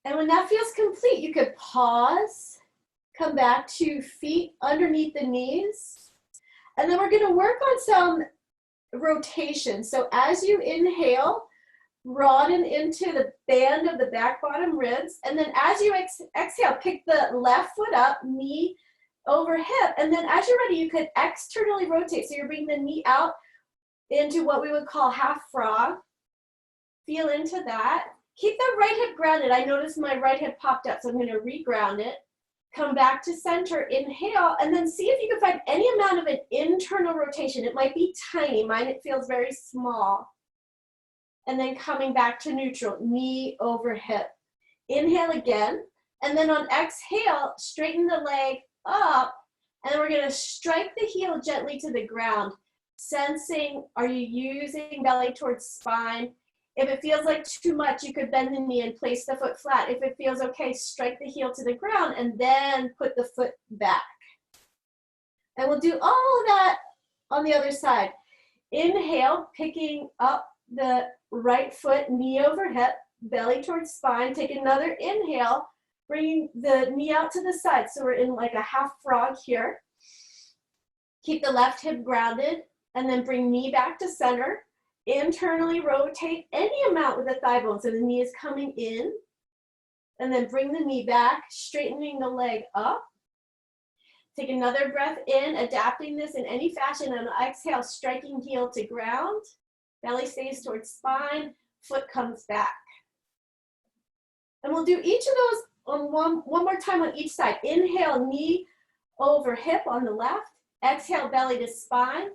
And when that feels complete, you could pause, come back to feet underneath the knees. And then we're going to work on some rotation. So as you inhale, broaden into the band of the back bottom ribs. And then as you exhale, pick the left foot up, knee over hip. And then as you're ready, you could externally rotate. So you're bringing the knee out into what we would call half frog. Feel into that. Keep the right hip grounded. I noticed my right hip popped up, so I'm going to re-ground it. Come back to center, inhale, and then see if you can find any amount of an internal rotation. It might be tiny. Mine, it feels very small. And then coming back to neutral, knee over hip. Inhale again, and then on exhale, straighten the leg up, and we're going to strike the heel gently to the ground, sensing, are you using belly towards spine? If it feels like too much, you could bend the knee and place the foot flat. If it feels okay, strike the heel to the ground and then put the foot back. And we'll do all of that on the other side. Inhale, picking up the right foot, knee over hip, belly towards spine. Take another inhale, bringing the knee out to the side. So we're in like a half frog here. Keep the left hip grounded and then bring knee back to center. Internally rotate any amount with the thigh bone. So the knee is coming in, and then bring the knee back, straightening the leg up. Take another breath in, adapting this in any fashion, and exhale, striking heel to ground. Belly stays towards spine, foot comes back. And we'll do each of those on one more time on each side. Inhale, knee over hip on the left. Exhale, belly to spine.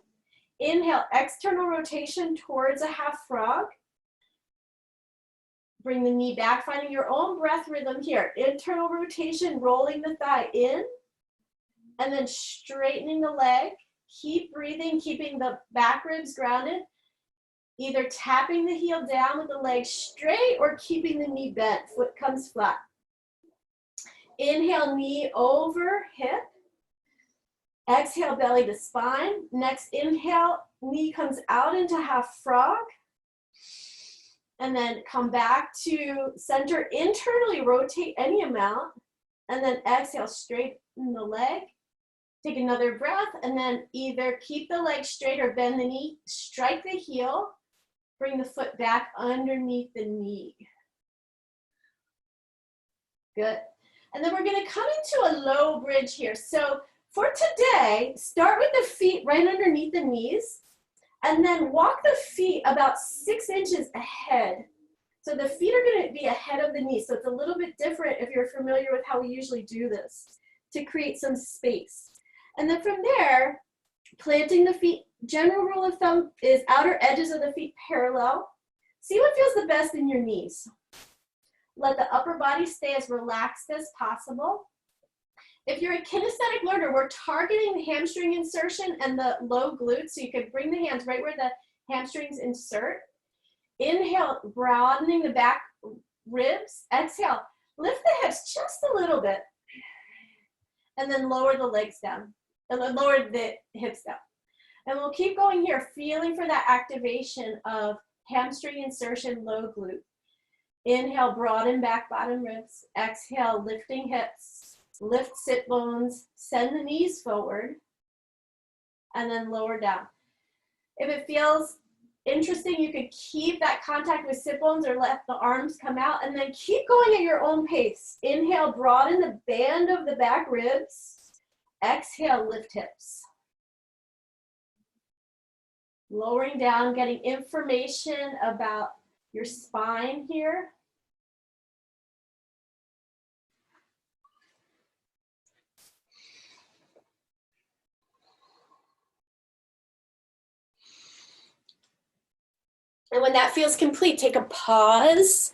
Inhale, external rotation towards a half frog. Bring the knee back, finding your own breath rhythm here. Internal rotation, rolling the thigh in, and then straightening the leg. Keep breathing, keeping the back ribs grounded. Either tapping the heel down with the leg straight or keeping the knee bent. Foot comes flat. Inhale, knee over hip. Exhale, belly to spine. Next inhale, knee comes out into half frog. And then come back to center. Internally rotate any amount. And then exhale, straighten the leg. Take another breath. And then either keep the leg straight or bend the knee. Strike the heel. Bring the foot back underneath the knee. Good. And then we're going to come into a low bridge here. So for today, start with the feet right underneath the knees, and then walk the feet about 6 inches ahead. So the feet are going to be ahead of the knees. So it's a little bit different if you're familiar with how we usually do this, to create some space. And then from there, planting the feet, general rule of thumb is outer edges of the feet parallel. See what feels the best in your knees. Let the upper body stay as relaxed as possible. If you're a kinesthetic learner, we're targeting the hamstring insertion and the low glutes, so you can bring the hands right where the hamstrings insert. Inhale, broadening the back ribs. Exhale, lift the hips just a little bit, and then lower the legs down, and then lower the hips down. And we'll keep going here, feeling for that activation of hamstring insertion, low glute. Inhale, broaden back bottom ribs. Exhale, lifting hips. Lift sit bones, send the knees forward, and then lower down. If it feels interesting, you could keep that contact with sit bones or let the arms come out, and then keep going at your own pace. Inhale, broaden the band of the back ribs. Exhale, lift hips. Lowering down, getting information about your spine here. And when that feels complete, take a pause.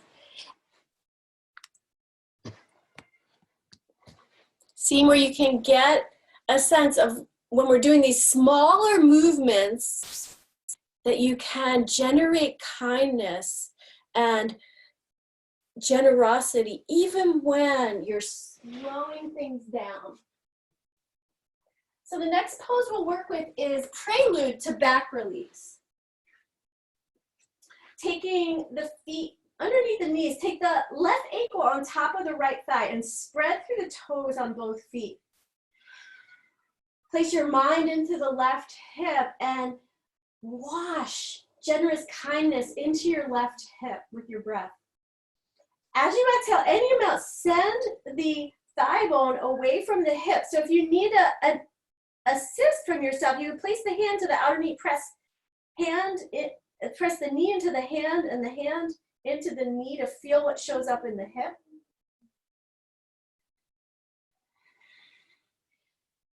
Seeing where you can get a sense of, when we're doing these smaller movements, that you can generate kindness and generosity even when you're slowing things down. So the next pose we'll work with is prelude to back release. Taking the feet underneath the knees, take the left ankle on top of the right thigh and spread through the toes on both feet. Place your mind into the left hip and wash generous kindness into your left hip with your breath. As you exhale, any amount, send the thigh bone away from the hip. So if you need an assist from yourself, you would place the hand to the outer knee, press the knee into the hand and the hand into the knee to feel what shows up in the hip.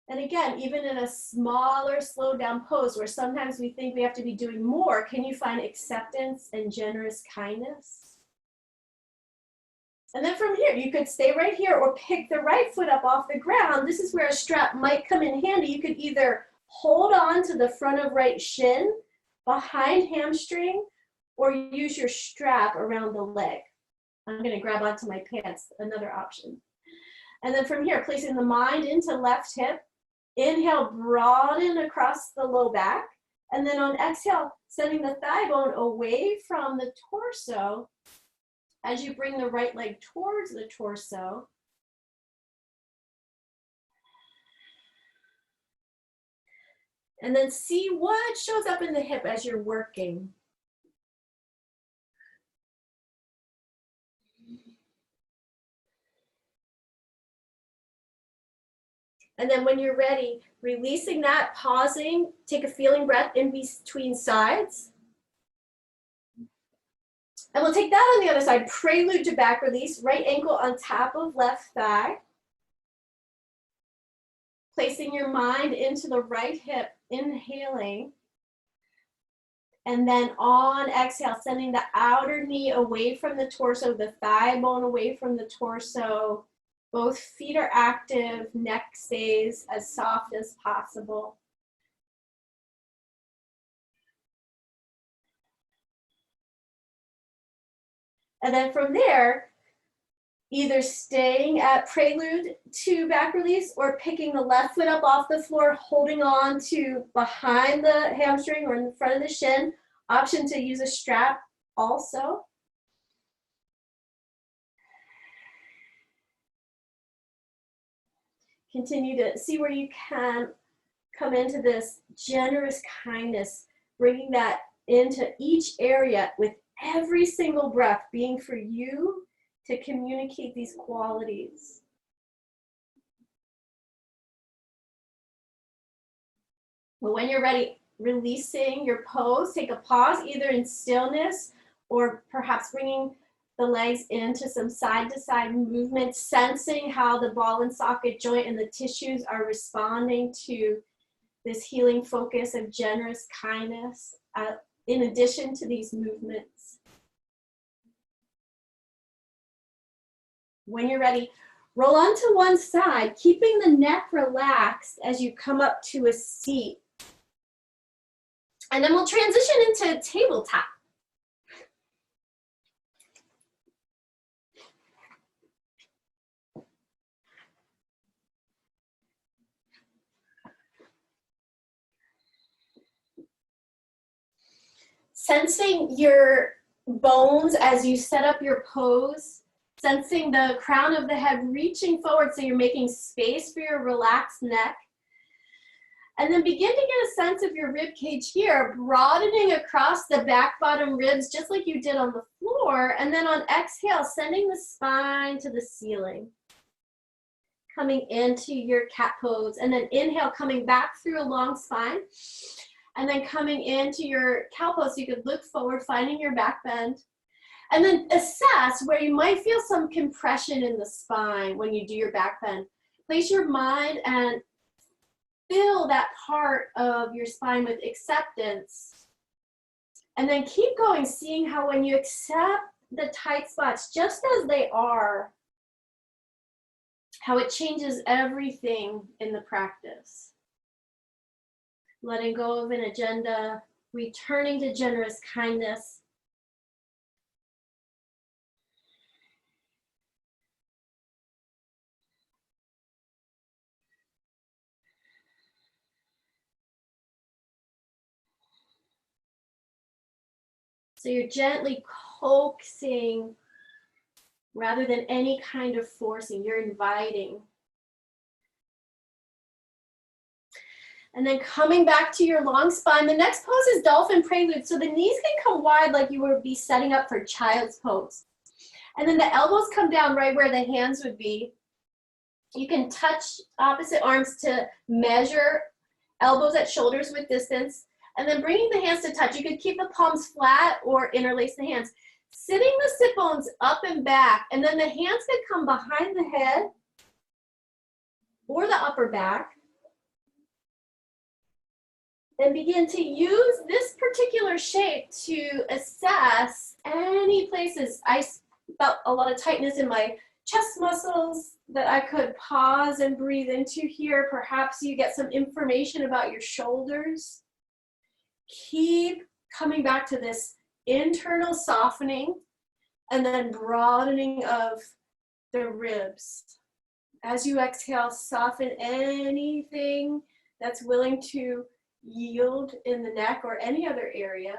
And again, even in a smaller, slowed down pose where sometimes we think we have to be doing more, can you find acceptance and generous kindness? And then from here, you could stay right here or pick the right foot up off the ground. This is where a strap might come in handy. You could either hold on to the front of right shin, behind hamstring, or use your strap around the leg. I'm gonna grab onto my pants, another option. And then from here, placing the mind into left hip, inhale, broaden across the low back. And then on exhale, sending the thigh bone away from the torso as you bring the right leg towards the torso. And then see what shows up in the hip as you're working. And then when you're ready, releasing that, pausing, take a feeling breath in between sides. And we'll take that on the other side, prelude to back release, right ankle on top of left thigh. Placing your mind into the right hip, inhaling. And then on exhale, sending the outer knee away from the torso, the thigh bone away from the torso. Both feet are active, neck stays as soft as possible. And then from there, either staying at prelude to back release or picking the left foot up off the floor, holding on to behind the hamstring or in the front of the shin. Option to use a strap also. Continue to see where you can come into this generous kindness, bringing that into each area with every single breath being for you to communicate these qualities. But when you're ready, releasing your pose, take a pause either in stillness or perhaps bringing the legs into some side-to-side movement, sensing how the ball and socket joint and the tissues are responding to this healing focus of generous kindness in addition to these movements. When you're ready, roll onto one side, keeping the neck relaxed as you come up to a seat. And then we'll transition into tabletop. Sensing your bones as you set up your pose, sensing the crown of the head reaching forward so you're making space for your relaxed neck. And then begin to get a sense of your rib cage here, broadening across the back bottom ribs just like you did on the floor. And then on exhale, sending the spine to the ceiling. Coming into your cat pose. And then inhale, coming back through a long spine. And then coming into your cow pose, so you could look forward, finding your back bend. And then assess where you might feel some compression in the spine when you do your back bend. Place your mind and fill that part of your spine with acceptance. And then keep going, seeing how when you accept the tight spots just as they are, how it changes everything in the practice. Letting go of an agenda, returning to generous kindness. So you're gently coaxing rather than any kind of forcing. You're inviting. And then coming back to your long spine. The next pose is dolphin prelude. So the knees can come wide like you would be setting up for child's pose. And then the elbows come down right where the hands would be. You can touch opposite arms to measure elbows at shoulders with distance. And then bringing the hands to touch. You could keep the palms flat or interlace the hands. Sitting the sit bones up and back. And then the hands could come behind the head or the upper back. And begin to use this particular shape to assess any places. I felt a lot of tightness in my chest muscles that I could pause and breathe into here. Perhaps you get some information about your shoulders. Keep coming back to this internal softening and then broadening of the ribs. As you exhale, soften anything that's willing to yield in the neck or any other area.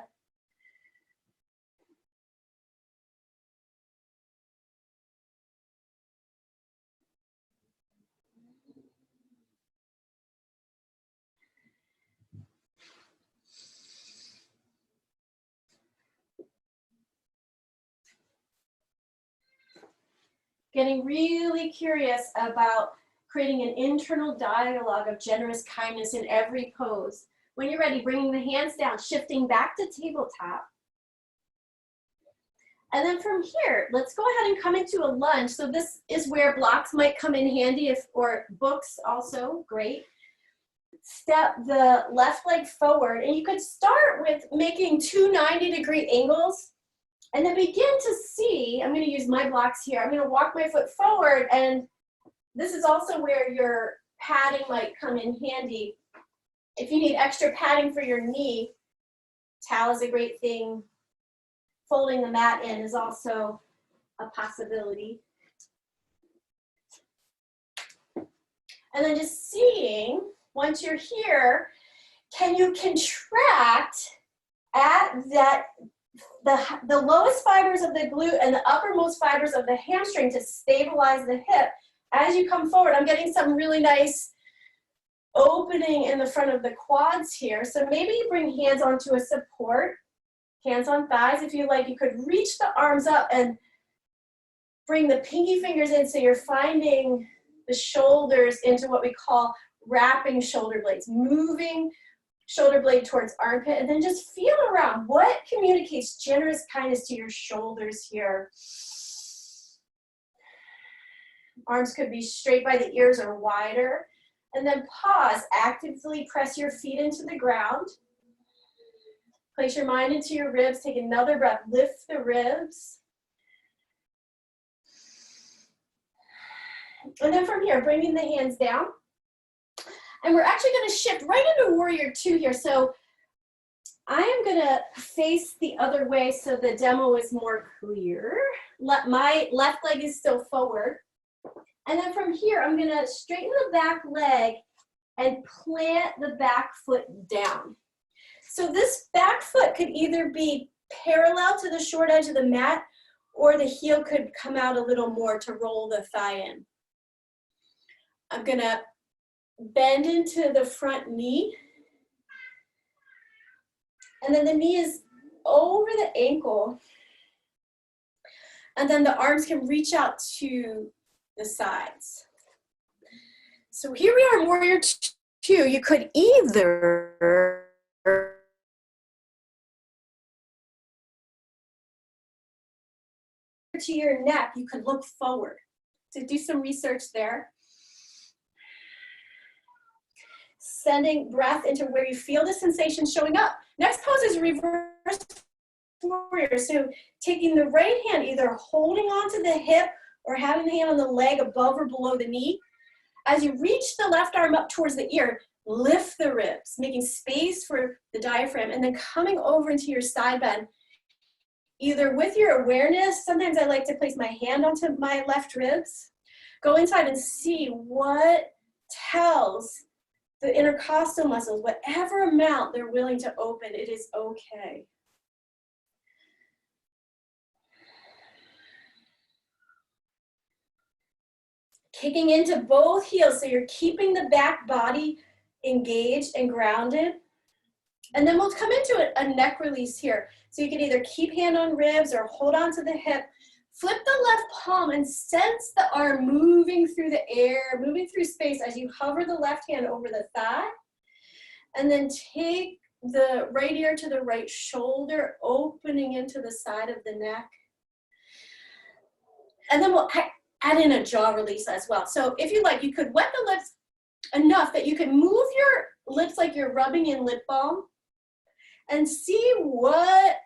Getting really curious about creating an internal dialogue of generous kindness in every pose. When you're ready, bringing the hands down, shifting back to tabletop. And then from here, let's go ahead and come into a lunge. So this is where blocks might come in handy, or books also, great. Step the left leg forward, and you could start with making two 90-degree angles, and then begin to see, I'm gonna use my blocks here, I'm gonna walk my foot forward, and this is also where your padding might come in handy. If you need extra padding for your knee, towel is a great thing. Folding the mat in is also a possibility. And then just seeing, once you're here, can you contract at that, the lowest fibers of the glute and the uppermost fibers of the hamstring to stabilize the hip as you come forward. I'm getting some really nice opening in the front of the quads here. So maybe you bring hands onto a support, hands on thighs. If you like, you could reach the arms up and bring the pinky fingers in so you're finding the shoulders into what we call wrapping shoulder blades, moving shoulder blade towards armpit, and then just feel around. What communicates generous kindness to your shoulders here? Arms could be straight by the ears or wider. And then pause, actively press your feet into the ground. Place your mind into your ribs, take another breath, lift the ribs. And then from here, bringing the hands down. And we're actually gonna shift right into warrior two here. So I am gonna face the other way so the demo is more clear. My left leg is still forward. And then from here, I'm gonna straighten the back leg and plant the back foot down. So this back foot could either be parallel to the short edge of the mat, or the heel could come out a little more to roll the thigh in. I'm gonna bend into the front knee. And then the knee is over the ankle. And then the arms can reach out to the sides. So here we are in warrior two. You could either to your neck, you could look forward. So do some research there. Sending breath into where you feel the sensation showing up. Next pose is reverse warrior. So taking the right hand, either holding onto the hip or having the hand on the leg above or below the knee. As you reach the left arm up towards the ear, lift the ribs, making space for the diaphragm, and then coming over into your side bend, either with your awareness. Sometimes I like to place my hand onto my left ribs. Go inside and see what tells the intercostal muscles, whatever amount they're willing to open, it is okay. Kicking into both heels, so you're keeping the back body engaged and grounded. And then we'll come into a neck release here. So you can either keep hand on ribs or hold on to the hip. Flip the left palm and sense the arm moving through the air, moving through space as you hover the left hand over the thigh. And then take the right ear to the right shoulder, opening into the side of the neck. And then we'll add in a jaw release as well. So if you like, you could wet the lips enough that you can move your lips like you're rubbing in lip balm and see what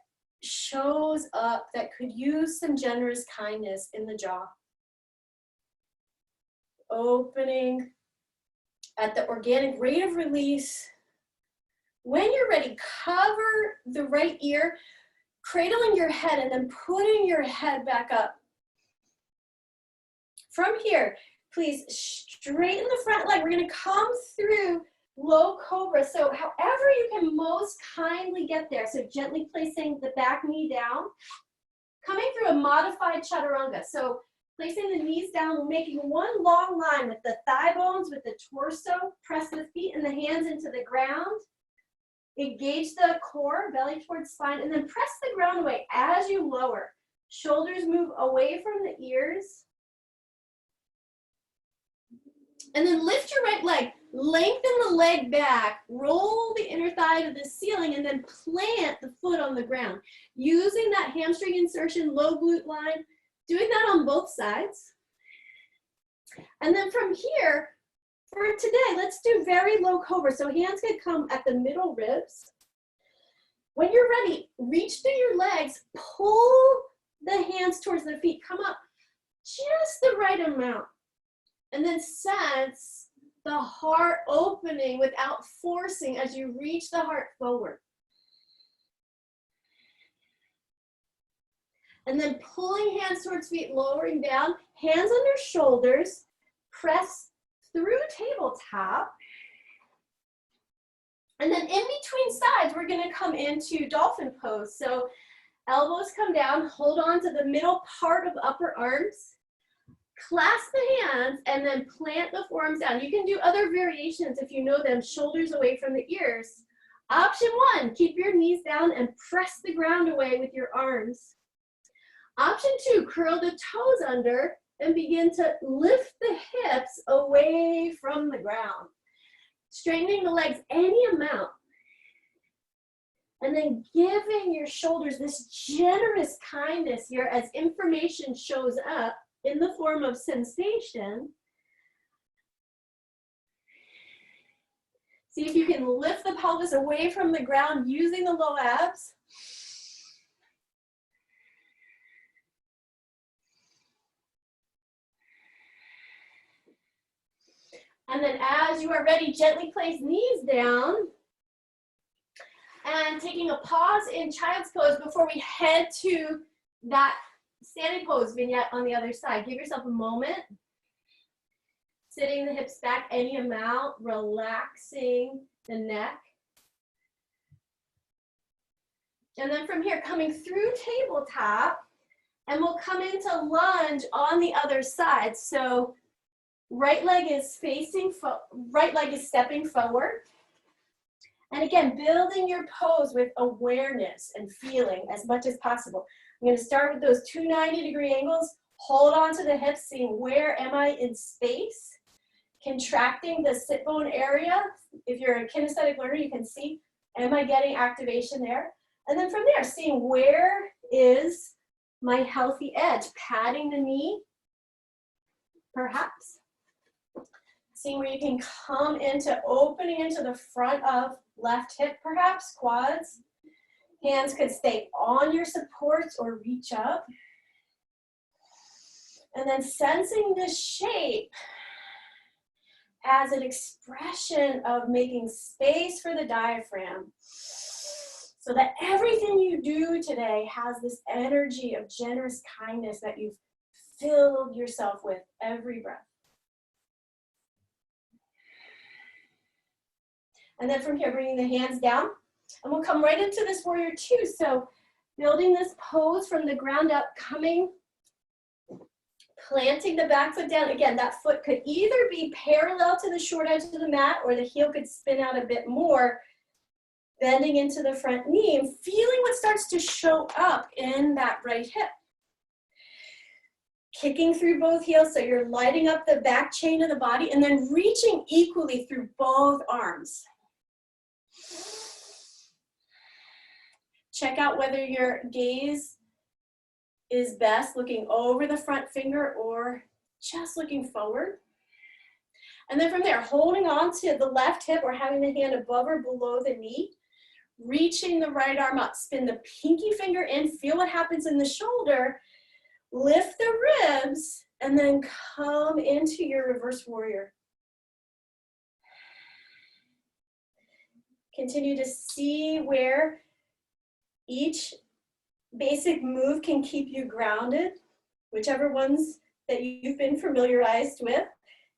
shows up that could use some generous kindness in the jaw. Opening at the organic rate of release. When you're ready, cover the right ear, cradling your head and then putting your head back up. From here, please straighten the front leg. We're going to come through low cobra. So however you can most kindly get there. So gently placing the back knee down, coming through a modified chaturanga. So placing the knees down, making one long line with the thigh bones, with the torso, press the feet and the hands into the ground. Engage the core, belly towards spine, and then press the ground away as you lower. Shoulders move away from the ears. And then lift your right leg, lengthen the leg back, roll the inner thigh to the ceiling, and then plant the foot on the ground. Using that hamstring insertion, low glute line, doing that on both sides. And then from here, for today, let's do very low cobra. So hands could come at the middle ribs. When you're ready, reach through your legs, pull the hands towards the feet, come up just the right amount. And then sense the heart opening without forcing as you reach the heart forward. And then pulling hands towards feet, lowering down, hands under shoulders, press through tabletop. And then in between sides, we're going to come into dolphin pose. So elbows come down, hold on to the middle part of upper arms. Clasp the hands and then plant the forearms down. You can do other variations if you know them, shoulders away from the ears. Option one, keep your knees down and press the ground away with your arms. Option two, curl the toes under and begin to lift the hips away from the ground. Straightening the legs any amount. And then giving your shoulders this generous kindness here as information shows up in the form of sensation. See if you can lift the pelvis away from the ground using the low abs. And then as you are ready, gently place knees down. And taking a pause in child's pose before we head to that standing pose vignette on the other side. Give yourself a moment. Sitting the hips back any amount, relaxing the neck. And then from here, coming through tabletop, and we'll come into lunge on the other side. So right leg is stepping forward. And again, building your pose with awareness and feeling as much as possible. I'm going to start with those 2 90-degree angles. Hold on to the hips, seeing where am I in space. Contracting the sit bone area. If you're a kinesthetic learner, you can see, am I getting activation there? And then from there, seeing where is my healthy edge. Patting the knee, perhaps. Seeing where you can come into opening into the front of left hip, perhaps, quads. Hands could stay on your supports or reach up. And then sensing this shape as an expression of making space for the diaphragm. So that everything you do today has this energy of generous kindness that you've filled yourself with every breath. And then from here, bringing the hands down. And we'll come right into this warrior two. So building this pose from the ground up, coming, Planting the back foot down. Again, that foot could either be parallel to the short edge of the mat or the heel could spin out a bit more, bending into the front knee and feeling what starts to show up in that right hip. Kicking through both heels so you're lighting up the back chain of the body and then reaching equally through both arms. Check out whether your gaze is best looking over the front finger or just looking forward. And then from there, holding on to the left hip or having the hand above or below the knee, reaching the right arm up, spin the pinky finger in, feel what happens in the shoulder, lift the ribs, and then come into your reverse warrior. Continue to see where each basic move can keep you grounded, whichever ones that you've been familiarized with.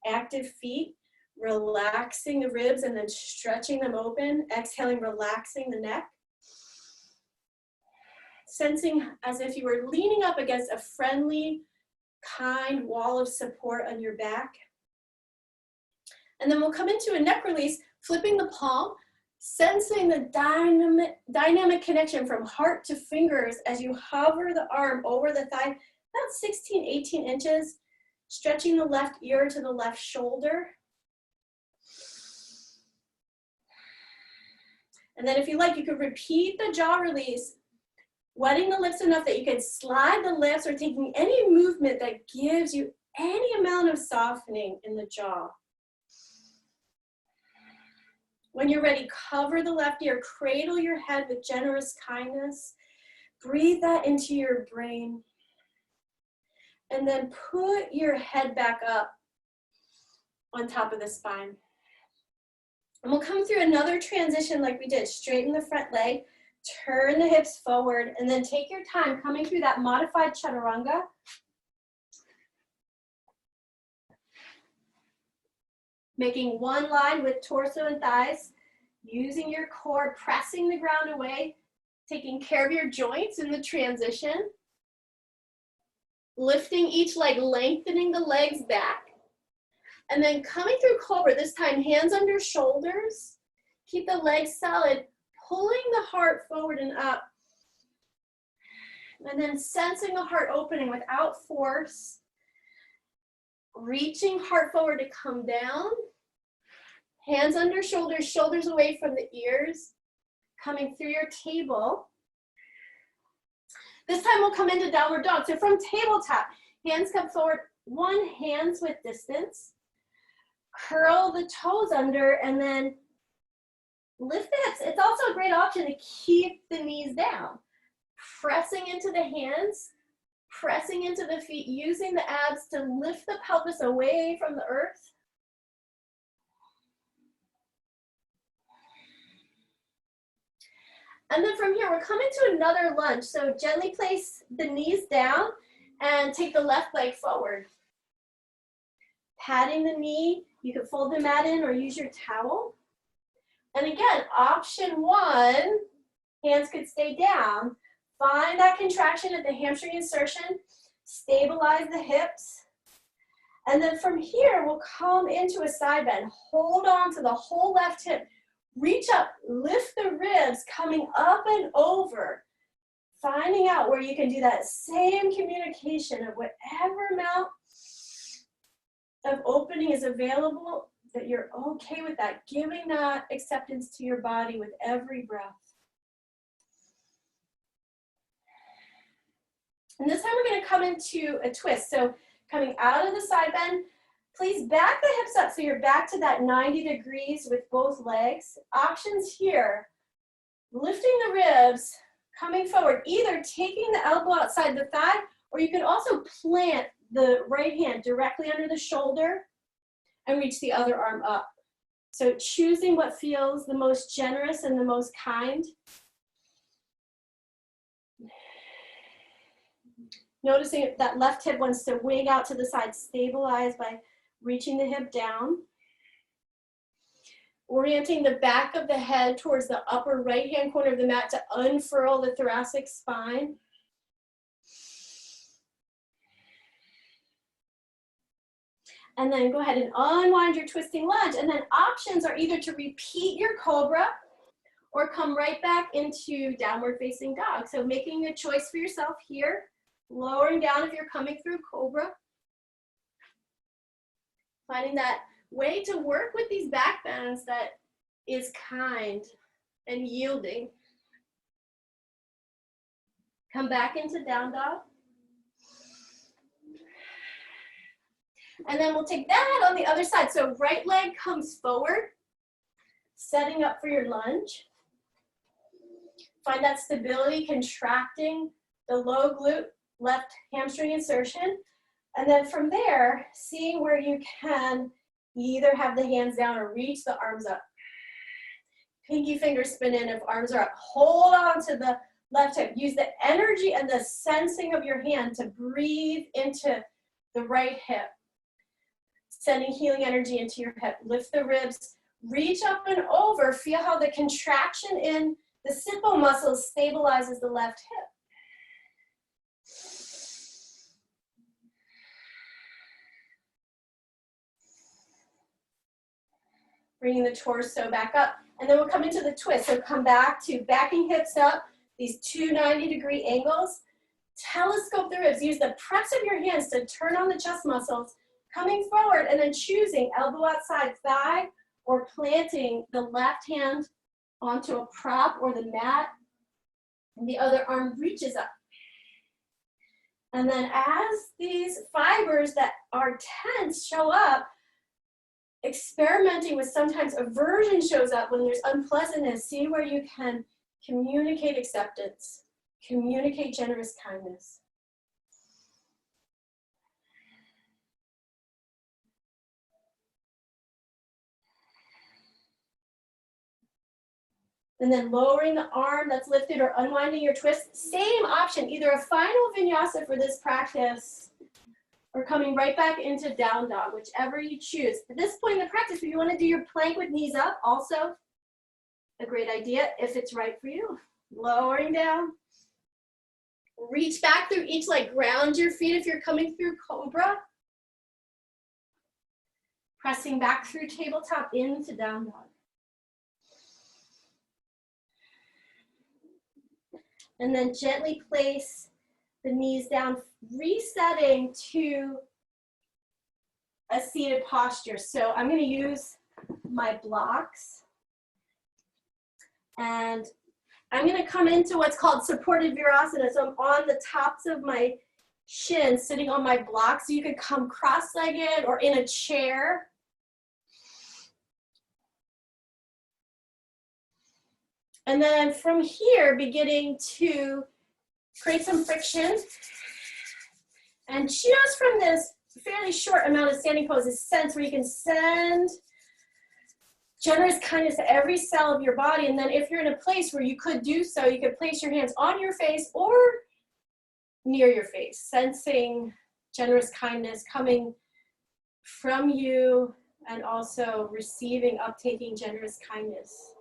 Active feet, relaxing the ribs and then stretching them open, exhaling, relaxing the neck. Sensing as if you were leaning up against a friendly, kind wall of support on your back. And then we'll come into a neck release, flipping the palm, sensing the dynamic connection from heart to fingers as you hover the arm over the thigh, about 16, 18 inches, stretching the left ear to the left shoulder. And then if you like, you could repeat the jaw release, wetting the lips enough that you can slide the lips or taking any movement that gives you any amount of softening in the jaw. When you're ready, cover the left ear, cradle your head with generous kindness. Breathe that into your brain. And then put your head back up on top of the spine. And we'll come through another transition like we did. Straighten the front leg, turn the hips forward, and then take your time coming through that modified chaturanga. Making one line with torso and thighs, using your core, pressing the ground away, taking care of your joints in the transition. Lifting each leg, lengthening the legs back. And then coming through cobra, this time hands under shoulders. Keep the legs solid, pulling the heart forward and up. And then sensing the heart opening without force. Reaching heart forward to come down. Hands under shoulders, shoulders away from the ears. Coming through your table. This time we'll come into downward dog. So from tabletop, hands come forward, one hands with distance. Curl the toes under and then lift the hips. It's also a great option to keep the knees down. Pressing into the hands, pressing into the feet, using the abs to lift the pelvis away from the earth. And then from here, we're coming to another lunge. So gently place the knees down and take the left leg forward. Patting the knee, you can fold the mat in or use your towel. And again, option one, hands could stay down. Find that contraction at the hamstring insertion, stabilize the hips. And then from here, we'll come into a side bend. Hold on to the whole left hip. Reach up, lift the ribs, coming up and over. Finding out where you can do that same communication of whatever amount of opening is available, that you're okay with that, giving that acceptance to your body with every breath. And this time we're going to come into a twist. So coming out of the side bend, please back the hips up so you're back to that 90 degrees with both legs. Options here, lifting the ribs, coming forward, either taking the elbow outside the thigh, or you can also plant the right hand directly under the shoulder and reach the other arm up. So choosing what feels the most generous and the most kind. Noticing if that left hip wants to wing out to the side, stabilize by reaching the hip down. Orienting the back of the head towards the upper right-hand corner of the mat to unfurl the thoracic spine. And then go ahead and unwind your twisting lunge. And then options are either to repeat your cobra or come right back into downward facing dog. So making a choice for yourself here, lowering down if you're coming through cobra. Finding that way to work with these back bends that is kind and yielding. Come back into down dog. And then we'll take that on the other side. So right leg comes forward, setting up for your lunge. Find that stability, contracting the low glute, left hamstring insertion. And then from there, seeing where you can either have the hands down or reach the arms up. Pinky finger spin in if arms are up. Hold on to the left hip. Use the energy and the sensing of your hand to breathe into the right hip. Sending healing energy into your hip. Lift the ribs, reach up and over. Feel how the contraction in the simple muscles stabilizes the left hip. Bringing the torso back up. And then we'll come into the twist. So come back to backing hips up, these two 90-degree angles. Telescope the ribs. Use the press of your hands to turn on the chest muscles. Coming forward and then choosing elbow outside thigh or planting the left hand onto a prop or the mat. And the other arm reaches up. And then as these fibers that are tense show up, experimenting with sometimes aversion shows up when there's unpleasantness. See where you can communicate acceptance, communicate generous kindness. And then lowering the arm that's lifted or unwinding your twist. Same option, either a final vinyasa for this practice or coming right back into down dog, whichever you choose. At this point in the practice, if you want to do your plank with knees up, also a great idea if it's right for you. Lowering down. Reach back through each leg. Ground your feet if you're coming through cobra. Pressing back through tabletop into down dog. And then gently place the knees down, resetting to a seated posture. So I'm going to use my blocks. And I'm going to come into what's called supported virasana. So I'm on the tops of my shins, sitting on my blocks. So you could come cross-legged or in a chair. And then from here, beginning to create some friction. And just from this fairly short amount of standing poses, sense where you can send generous kindness to every cell of your body. And then if you're in a place where you could do so, you could place your hands on your face or near your face, sensing generous kindness coming from you and also receiving, uptaking generous kindness.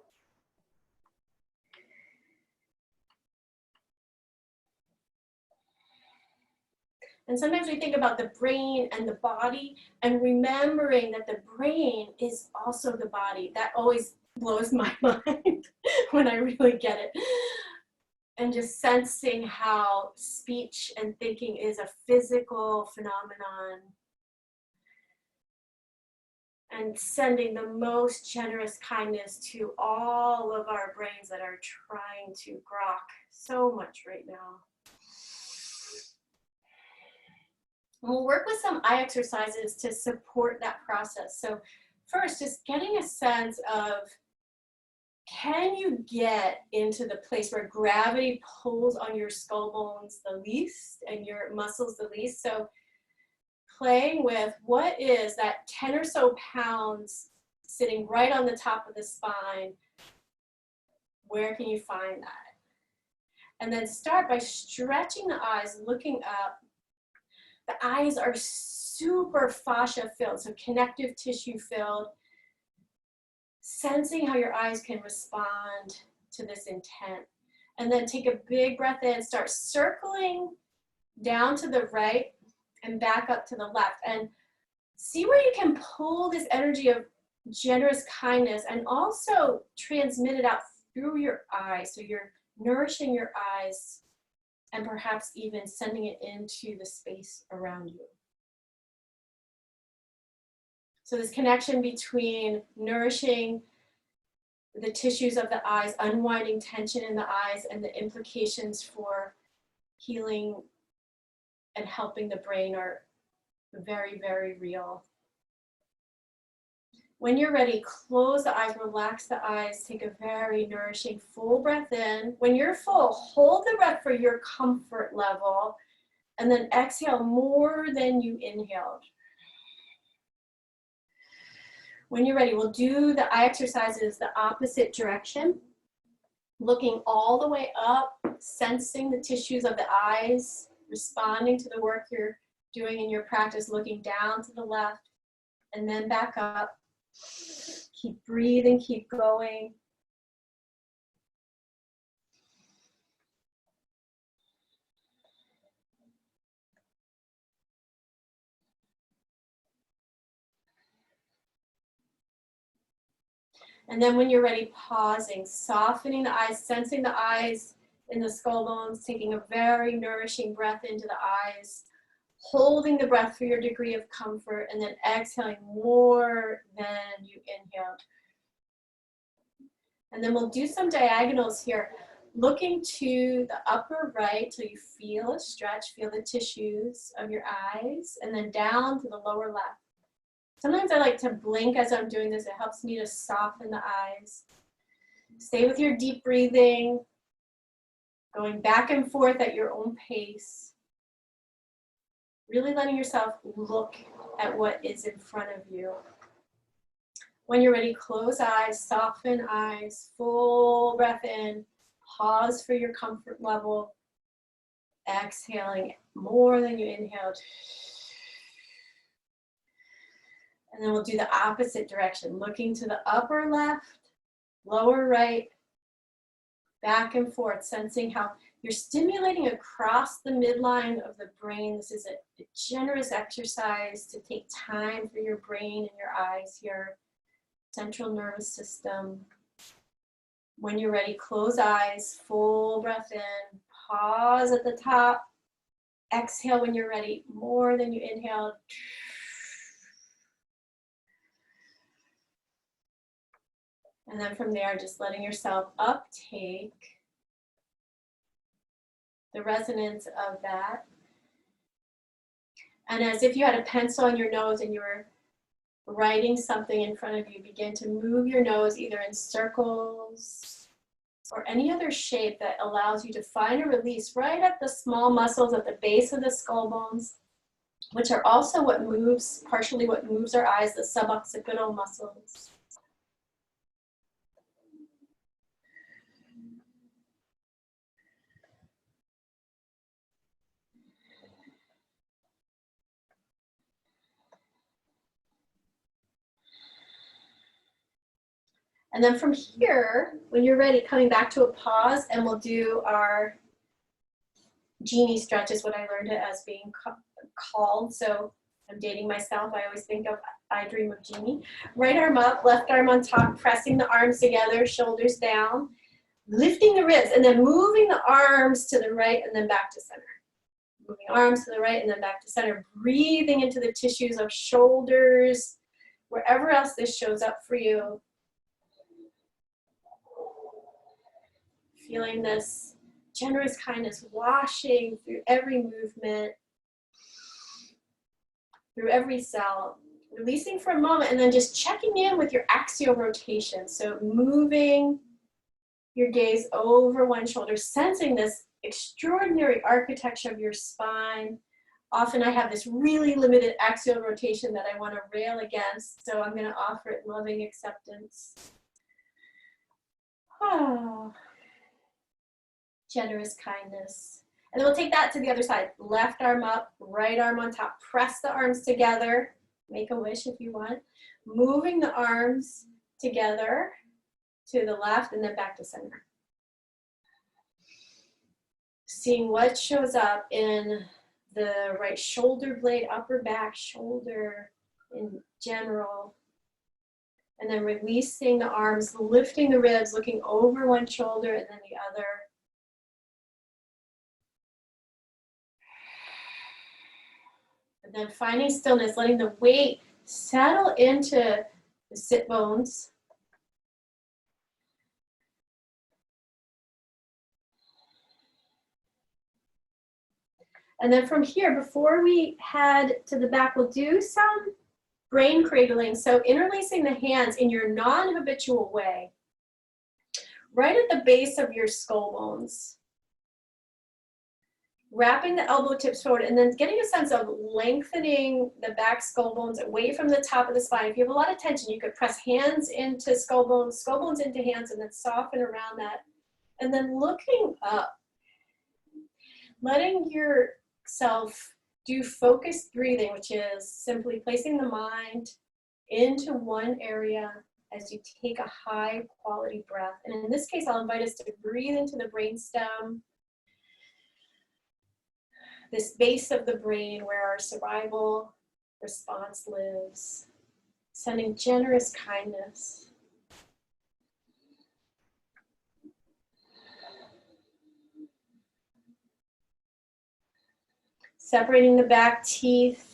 And sometimes we think about the brain and the body and remembering that the brain is also the body. That always blows my mind when I really get it. And just sensing how speech and thinking is a physical phenomenon. And sending the most generous kindness to all of our brains that are trying to grok so much right now. We'll work with some eye exercises to support that process. So first, just getting a sense of, can you get into the place where gravity pulls on your skull bones the least and your muscles the least? So playing with what is that 10 or so pounds sitting right on the top of the spine. Where can you find that? And then start by stretching the eyes, looking up. The eyes are super fascia filled, so connective tissue filled. Sensing how your eyes can respond to this intent. And then take a big breath in, start circling down to the right and back up to the left. And See where you can pull this energy of generous kindness and also transmit it out through your eyes. So you're nourishing your eyes and perhaps even sending it into the space around you. So this connection between nourishing the tissues of the eyes, unwinding tension in the eyes, and the implications for healing and helping the brain are very, very real. When you're ready, close the eyes, relax the eyes, take a very nourishing full breath in. When you're full, hold the breath for your comfort level, and then exhale more than you inhaled. When you're ready, we'll do the eye exercises the opposite direction, looking all the way up, sensing the tissues of the eyes, responding to the work you're doing in your practice, looking down to the left, and then back up. Keep breathing, keep going. And then when you're ready, pausing, softening the eyes, sensing the eyes in the skull bones, taking a very nourishing breath into the eyes, holding the breath for your degree of comfort, and then exhaling more than you inhaled. And then we'll do some diagonals here, looking to the upper right till you feel a stretch, feel the tissues of your eyes, and then down to the lower left. Sometimes I like to blink as I'm doing this. It helps me to soften the eyes. Stay with your deep breathing, going back and forth at your own pace. Really letting yourself look at what is in front of you. When you're ready, close eyes, soften eyes, full breath in, pause for your comfort level, exhaling more than you inhaled. And then we'll do the opposite direction, looking to the upper left, lower right, back and forth, sensing how you're stimulating across the midline of the brain. This is a generous exercise to take time for your brain and your eyes here. Central nervous system. When you're ready, close eyes, full breath in, pause at the top, exhale when you're ready, more than you inhaled. And then from there, just letting yourself uptake the resonance of that. And as if you had a pencil on your nose and you were writing something in front of you, begin to move your nose either in circles or any other shape that allows you to find a release right at the small muscles at the base of the skull bones, which are also what moves, partially what moves our eyes, the suboccipital muscles. And then from here, when you're ready, coming back to a pause, and we'll do our genie stretch is what I learned it as being called. So I'm dating myself. I always think of I dream of genie. Right arm up, left arm on top, pressing the arms together, shoulders down, lifting the ribs, and then moving the arms to the right and then back to center. Moving arms to the right and then back to center. Breathing into the tissues of shoulders, wherever else this shows up for you. Feeling this generous kindness washing through every movement, through every cell, releasing for a moment and then just checking in with your axial rotation. So moving your gaze over one shoulder, sensing this extraordinary architecture of your spine. Often I have this really limited axial rotation that I want to rail against, so I'm going to offer it loving acceptance. Oh. Generous kindness. And then we'll take that to the other side. Left arm up, right arm on top. Press the arms together. Make a wish if you want. Moving the arms together to the left and then back to center. Seeing what shows up in the right shoulder blade, upper back, shoulder, in general. And then releasing the arms, lifting the ribs, looking over one shoulder and then the other. And then finding stillness, letting the weight settle into the sit bones. And then from here, before we head to the back, we'll do some brain cradling. So interlacing the hands in your non-habitual way, right at the base of your skull bones. Wrapping the elbow tips forward and then getting a sense of lengthening the back skull bones away from the top of the spine. If you have a lot of tension, you could press hands into skull bones into hands, and then soften around that. And then looking up, letting yourself do focused breathing, which is simply placing the mind into one area as you take a high quality breath. And in this case, I'll invite us to breathe into the brainstem, this base of the brain where our survival response lives, sending generous kindness. Separating the back teeth.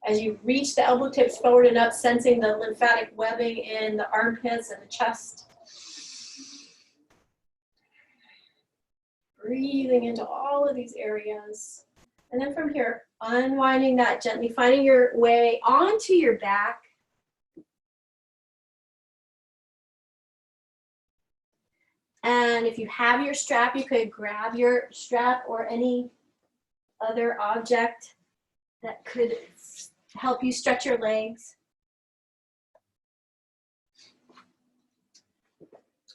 As you reach the elbow tips forward and up, sensing the lymphatic webbing in the armpits and the chest. Breathing into all of these areas. And then from here, unwinding that gently, finding your way onto your back. And if you have your strap, you could grab your strap or any other object that could help you stretch your legs.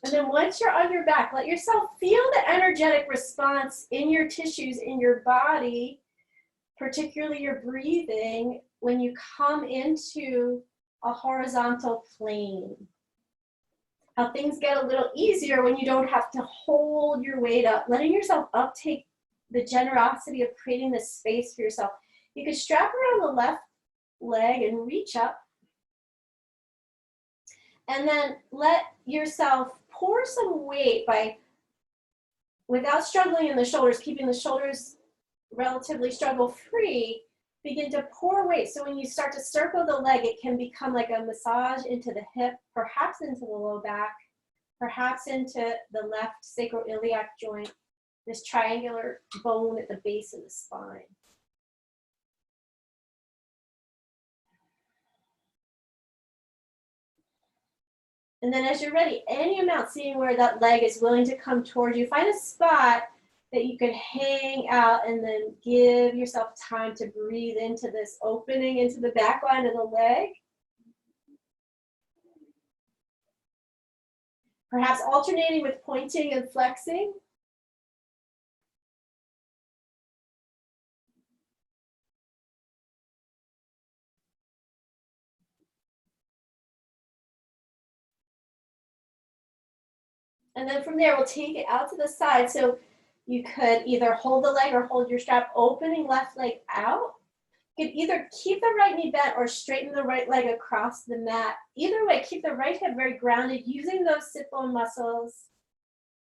And then once you're on your back, let yourself feel the energetic response in your tissues, in your body, particularly your breathing, when you come into a horizontal plane. How things get a little easier when you don't have to hold your weight up. Letting yourself uptake the generosity of creating this space for yourself. You could strap around the left leg and reach up. And then let yourself pour some weight without struggling in the shoulders, keeping the shoulders relatively struggle free, begin to pour weight. So when you start to circle the leg, it can become like a massage into the hip, perhaps into the low back, perhaps into the left sacroiliac joint, this triangular bone at the base of the spine. And then as you're ready, any amount, seeing where that leg is willing to come towards you, find a spot that you can hang out and then give yourself time to breathe into this opening into the back line of the leg. Perhaps alternating with pointing and flexing. And then from there, we'll take it out to the side. So you could either hold the leg or hold your strap, opening left leg out. You could either keep the right knee bent or straighten the right leg across the mat. Either way, keep the right hip very grounded, using those sit bone muscles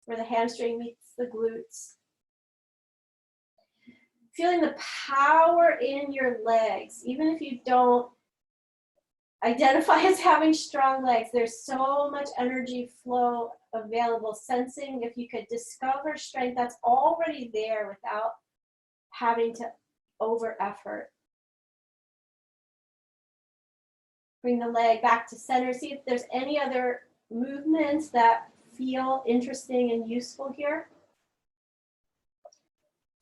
where the hamstring meets the glutes. Feeling the power in your legs, even if you don't identify as having strong legs, there's so much energy flow available. Sensing if you could discover strength that's already there without having to over effort. Bring the leg back to center. See if there's any other movements that feel interesting and useful here.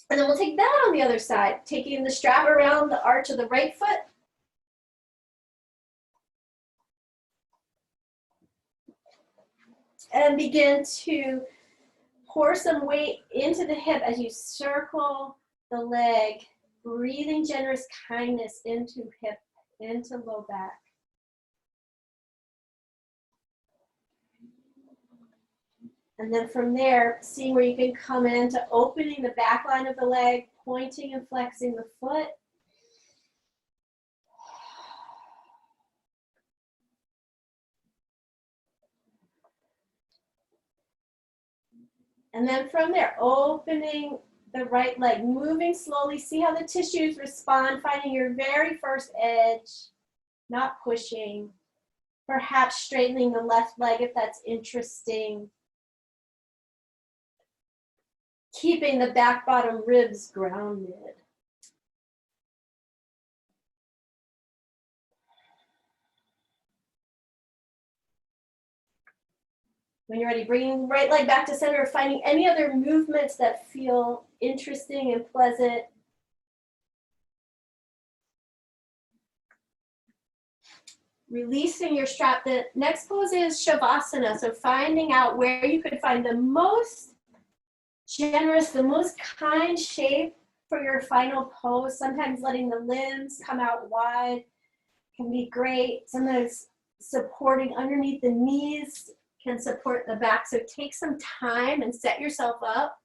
And then we'll take that on the other side, taking the strap around the arch of the right foot. And begin to pour some weight into the hip as you circle the leg, breathing generous kindness into hip, into low back. And then from there, seeing where you can come into opening the back line of the leg, pointing and flexing the foot. And then from there, opening the right leg, moving slowly. See how the tissues respond, finding your very first edge, not pushing. Perhaps straightening the left leg if that's interesting. Keeping the back bottom ribs grounded. When you're ready, bringing right leg back to center, finding any other movements that feel interesting and pleasant. Releasing your strap. The next pose is Shavasana. So finding out where you could find the most generous, the most kind shape for your final pose. Sometimes letting the limbs come out wide can be great. Sometimes supporting underneath the knees can support the back. So take some time and set yourself up.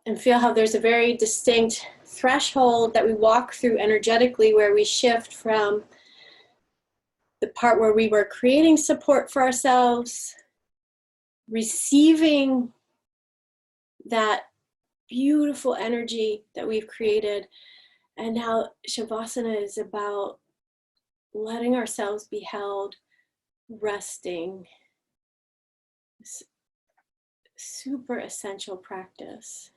And feel how there's a very distinct threshold that we walk through energetically where we shift from the part where we were creating support for ourselves, receiving that beautiful energy that we've created. And now Shavasana is about letting ourselves be held, resting. This super essential practice.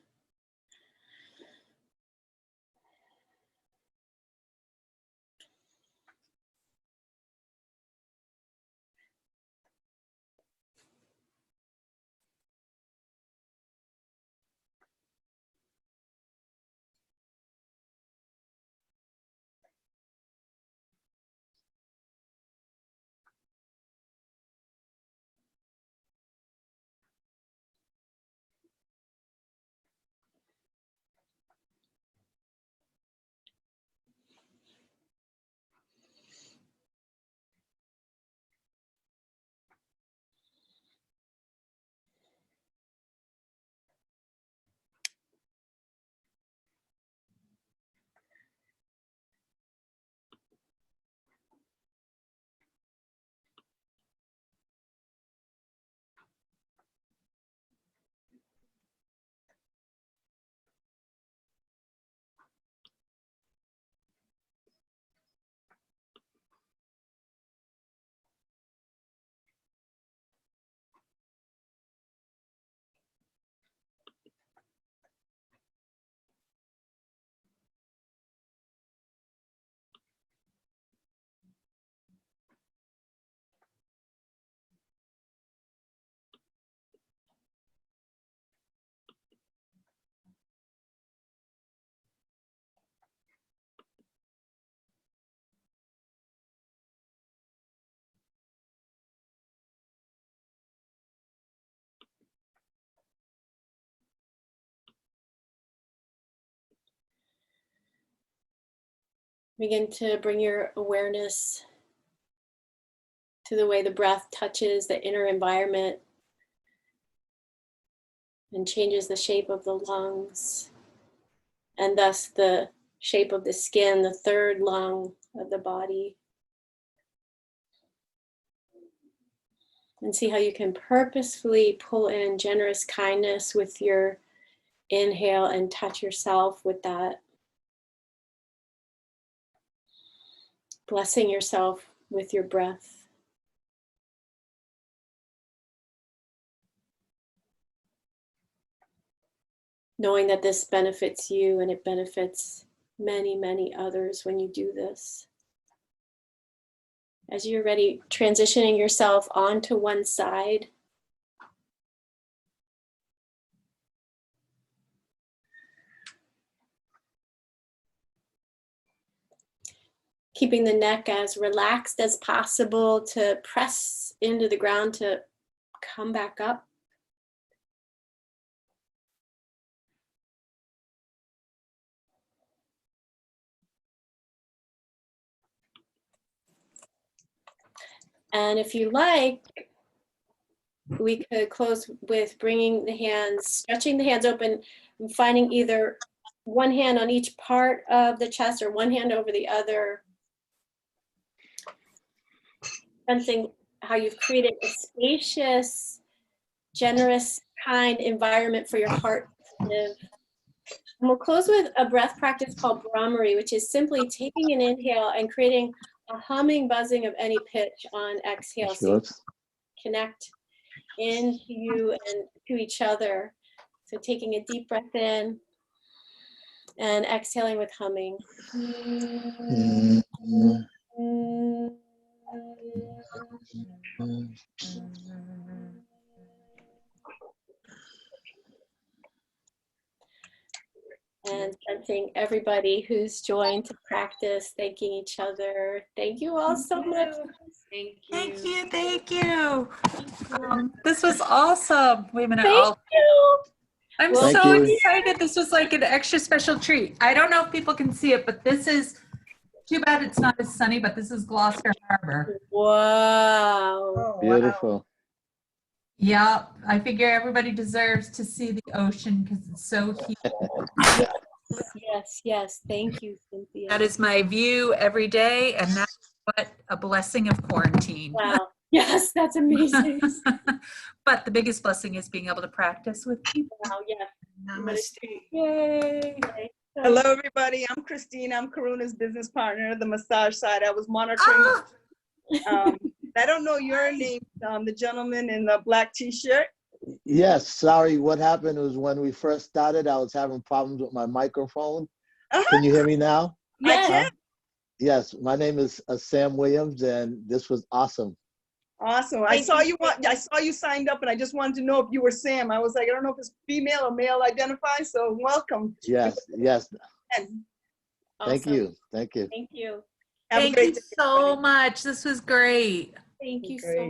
Begin to bring your awareness to the way the breath touches the inner environment and changes the shape of the lungs, and thus the shape of the skin, the third lung of the body. And see how you can purposefully pull in generous kindness with your inhale and touch yourself with that. Blessing yourself with your breath. knowing that this benefits you and it benefits many, many others when you do this. As you're ready, transitioning yourself onto one side. Keeping the neck as relaxed as possible to press into the ground to come back up. And if you like, we could close with bringing the hands, stretching the hands open, and finding either one hand on each part of the chest or one hand over the other. Sensing how you've created a spacious, generous, kind environment for your heart to live. And we'll close with a breath practice called Brahmari, which is simply taking an inhale and creating a humming, buzzing of any pitch on exhale. So you connect into you and to each other. So taking a deep breath in and exhaling with humming. And sensing everybody who's joined to practice, thanking each other. Thank you all so much. Thank you. Thank you. Thank you. This was awesome. Wait a minute. Thank you. I'm Well, so thank you. excited. This was like an extra special treat. I don't know if people can see it, but this is too bad it's not as sunny, but this is Gloucester Harbor. Wow. Oh, Beautiful. wow. Yeah, I figure everybody deserves to see the ocean because it's so huge. Yes, yes. Thank you, Cynthia. That is my view every day, and that's what a blessing of quarantine. Wow. Yes, that's amazing. But the biggest blessing is being able to practice with people. Wow, yes. Namaste. Yay. Hello, everybody. I'm Christine. I'm Karuna's business partner, the massage side. I was monitoring. Ah, I don't know your name, the gentleman in the black T-shirt. Yes, sorry. What happened was when we first started, I was having problems with my microphone. Can you hear me now? Yes. I can. Yes, my name is Sam Williams, and this was awesome. Awesome. I saw you signed up, and I just wanted to know if you were Sam. I was like, I don't know if it's female or male identify, so welcome. Yes, yes. And Thank Awesome. you. Thank you. Thank you. have a thank great you day. so much. This was great. Thank you so Great. much.